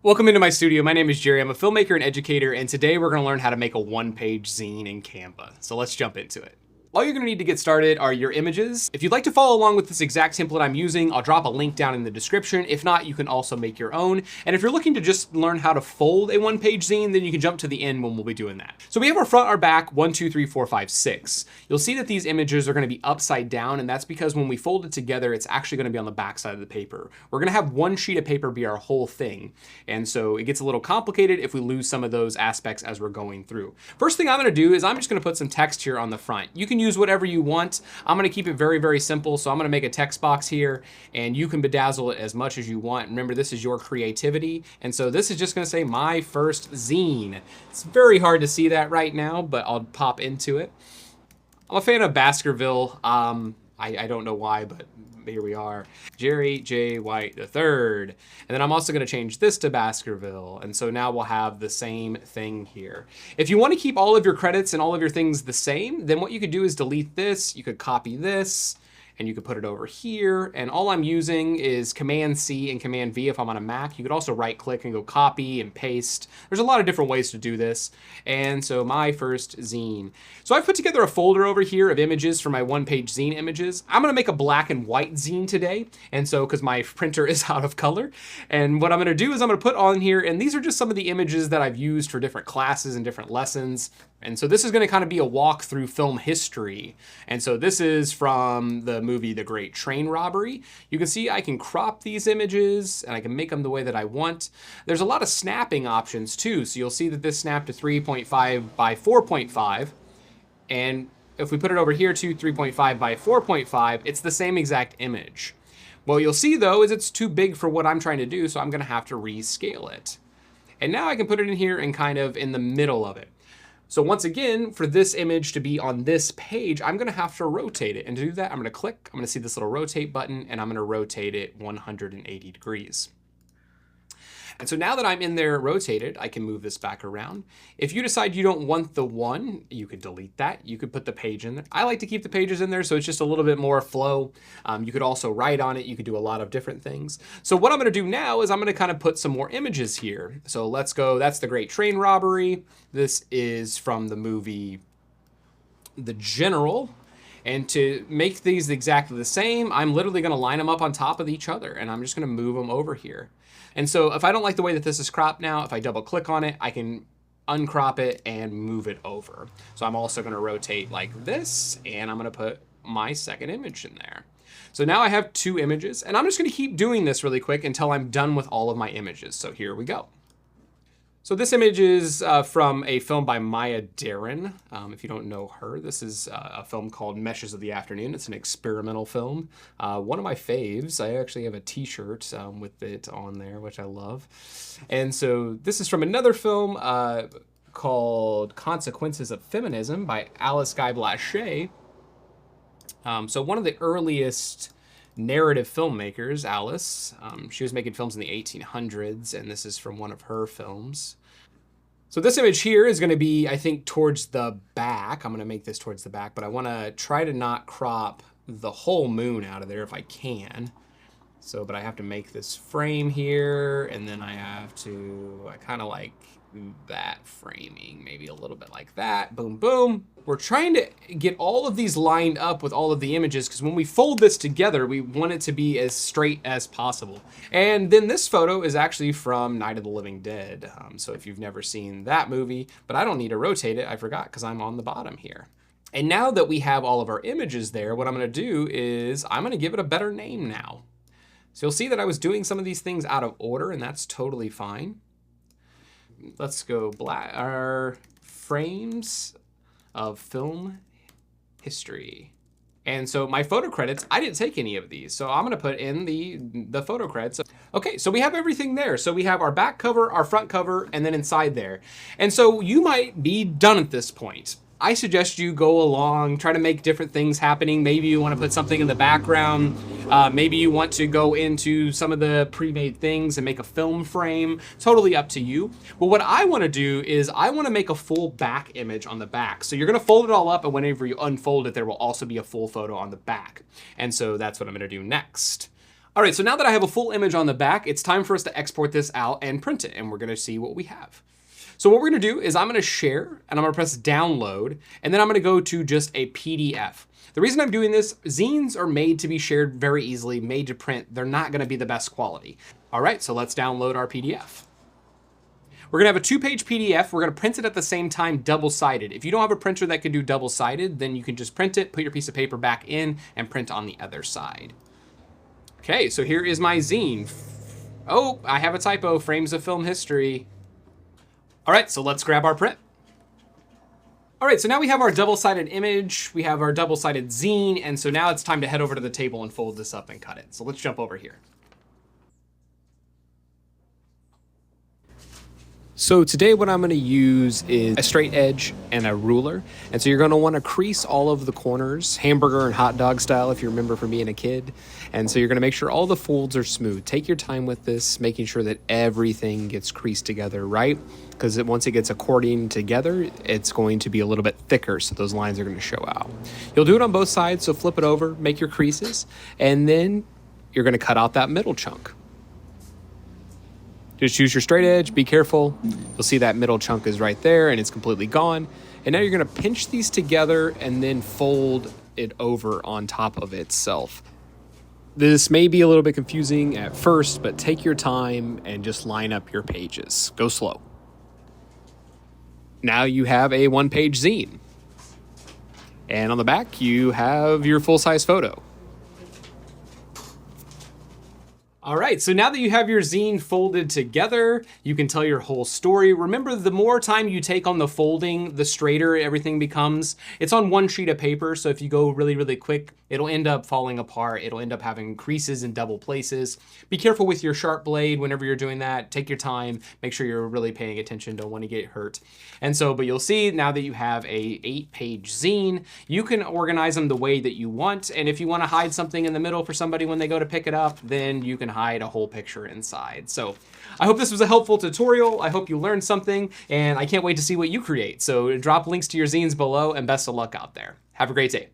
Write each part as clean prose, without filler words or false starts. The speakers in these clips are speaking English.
Welcome into my studio. My name is Jerry. I'm a filmmaker and educator, and today we're going to learn how to make a one-page zine in Canva. So let's jump into it. All you're going to need to get started are your images. If you'd like to follow along with this exact template I'm using, I'll drop a link down in the description. If not, you can also make your own. And if you're looking to just learn how to fold a one-page zine, then you can jump to the end when we'll be doing that. So we have our front, our back, 1, 2, 3, 4, 5, 6. You'll see that these images are going to be upside down, and that's because when we fold it together, it's actually going to be on the back side of the paper. We're going to have one sheet of paper be our whole thing. And so it gets a little complicated if we lose some of those aspects as we're going through. First thing I'm going to do is I'm just going to put some text here on the front. You can use whatever you want. I'm going to keep it very, very simple. So I'm going to make a text box here, and you can bedazzle it as much as you want. Remember, this is your creativity. And so this is just going to say my first zine. It's very hard to see that right now, but I'll pop into it. I'm a fan of Baskerville. I don't know why, but here we are. Jerry J. White III. And then I'm also going to change this to Baskerville. And so now we'll have the same thing here. If you want to keep all of your credits and all of your things the same, then what you could do is delete this. You could copy this, and you could put it over here. And all I'm using is Command C and Command V if I'm on a Mac. You could also right click and go copy and paste. There's a lot of different ways to do this. And so my first zine. So I've put together a folder over here of images for my one-page zine images. I'm gonna make a black and white zine today. And so, because my printer is out of color. And what I'm gonna do is I'm gonna put on here, and these are just some of the images that I've used for different classes and different lessons. And so this is going to kind of be a walk through film history. And so this is from the movie The Great Train Robbery. You can see I can crop these images and I can make them the way that I want. There's a lot of snapping options too. So you'll see that this snapped to 3.5 by 4.5. And if we put it over here to 3.5 by 4.5, it's the same exact image. What you'll see though is it's too big for what I'm trying to do, so I'm going to have to rescale it. And now I can put it in here and kind of in the middle of it. So once again, for this image to be on this page, I'm gonna have to rotate it. And to do that, I'm gonna click, I'm gonna see this little rotate button, and I'm gonna rotate it 180 degrees. And so now that I'm in there rotated, I can move this back around. If you decide you don't want the one, you could delete that. You could put the page in there. I like to keep the pages in there so it's just a little bit more flow. You could also write on it. You could do a lot of different things. So what I'm gonna do now is I'm gonna kind of put some more images here. So let's go, that's The Great Train Robbery. This is from the movie The General. And to make these exactly the same, I'm literally gonna line them up on top of each other, and I'm just gonna move them over here. And so if I don't like the way that this is cropped now, if I double click on it, I can uncrop it and move it over. So I'm also gonna rotate like this, and I'm gonna put my second image in there. So now I have two images, and I'm just gonna keep doing this really quick until I'm done with all of my images. So here we go. So this image is from a film by Maya Deren. If you don't know her, this is a film called Meshes of the Afternoon. It's an experimental film. One of my faves. I actually have a t-shirt with it on there, which I love. And so this is from another film called Consequences of Feminism by Alice Guy Blaché. So one of the earliest narrative filmmakers, Alice. She was making films in the 1800s, and this is from one of her films. So this image here is going to be, I think, towards the back. I'm going to make this towards the back, but I want to try to not crop the whole moon out of there if I can. So, but I have to make this frame here, and then I have to, I kind of like that framing, maybe a little bit like that. Boom, boom. We're trying to get all of these lined up with all of the images, because when we fold this together, we want it to be as straight as possible. And then this photo is actually from Night of the Living Dead. So if you've never seen that movie, but I don't need to rotate it, I forgot because I'm on the bottom here. And now that we have all of our images there, what I'm gonna do is I'm gonna give it a better name now. So you'll see that I was doing some of these things out of order, and that's totally fine. Let's go black, our frames of film history. And so my photo credits, I didn't take any of these. So I'm gonna put in the photo credits. Okay, so we have everything there. So we have our back cover, our front cover, and then inside there. And so you might be done at this point. I suggest you go along, try to make different things happening. Maybe you want to put something in the background. Maybe you want to go into some of the pre-made things and make a film frame. Totally up to you. But what I want to do is I want to make a full back image on the back. So you're going to fold it all up, and whenever you unfold it, there will also be a full photo on the back. And so that's what I'm going to do next. All right, so now that I have a full image on the back, it's time for us to export this out and print it, and we're gonna see what we have. So what we're gonna do is I'm gonna share, and I'm gonna press download, and then I'm gonna go to just a PDF. The reason I'm doing this, zines are made to be shared very easily, made to print. They're not gonna be the best quality. All right, so let's download our PDF. We're gonna have a 2-page PDF. We're gonna print it at the same time, double-sided. If you don't have a printer that can do double-sided, then you can just print it, put your piece of paper back in, and print on the other side. Okay, so here is my zine. Oh, I have a typo, frames of film history. All right, so let's grab our print. All right, so now we have our double-sided image, we have our double-sided zine, and so now it's time to head over to the table and fold this up and cut it. So let's jump over here. So today what I'm gonna use is a straight edge and a ruler. And so you're gonna wanna crease all of the corners, hamburger and hot dog style if you remember from being a kid. And so you're gonna make sure all the folds are smooth. Take your time with this, making sure that everything gets creased together, right? Because once it gets according together, it's going to be a little bit thicker, so those lines are gonna show out. You'll do it on both sides, so flip it over, make your creases, and then you're gonna cut out that middle chunk. Just use your straight edge, be careful. You'll see that middle chunk is right there and it's completely gone. And now you're gonna pinch these together and then fold it over on top of itself. This may be a little bit confusing at first, but take your time and just line up your pages. Go slow. Now you have a 1-page zine. And on the back, you have your full-size photo. All right, so now that you have your zine folded together, you can tell your whole story. Remember, the more time you take on the folding, the straighter everything becomes. It's on one sheet of paper, so if you go really, really quick, it'll end up falling apart. It'll end up having creases in double places. Be careful with your sharp blade whenever you're doing that. Take your time, make sure you're really paying attention, don't want to get hurt. And so, but you'll see now that you have a 8-page zine, you can organize them the way that you want. And if you want to hide something in the middle for somebody when they go to pick it up, then you can hide a whole picture inside. So I hope this was a helpful tutorial. I hope you learned something, and I can't wait to see what you create. So drop links to your zines below, and best of luck out there. Have a great day.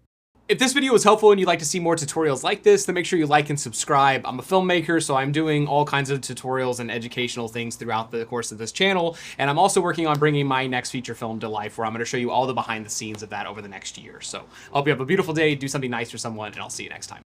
If this video was helpful and you'd like to see more tutorials like this, then make sure you like and subscribe. I'm a filmmaker, so I'm doing all kinds of tutorials and educational things throughout the course of this channel. And I'm also working on bringing my next feature film to life, where I'm gonna show you all the behind the scenes of that over the next year. So I hope you have a beautiful day, do something nice for someone, and I'll see you next time.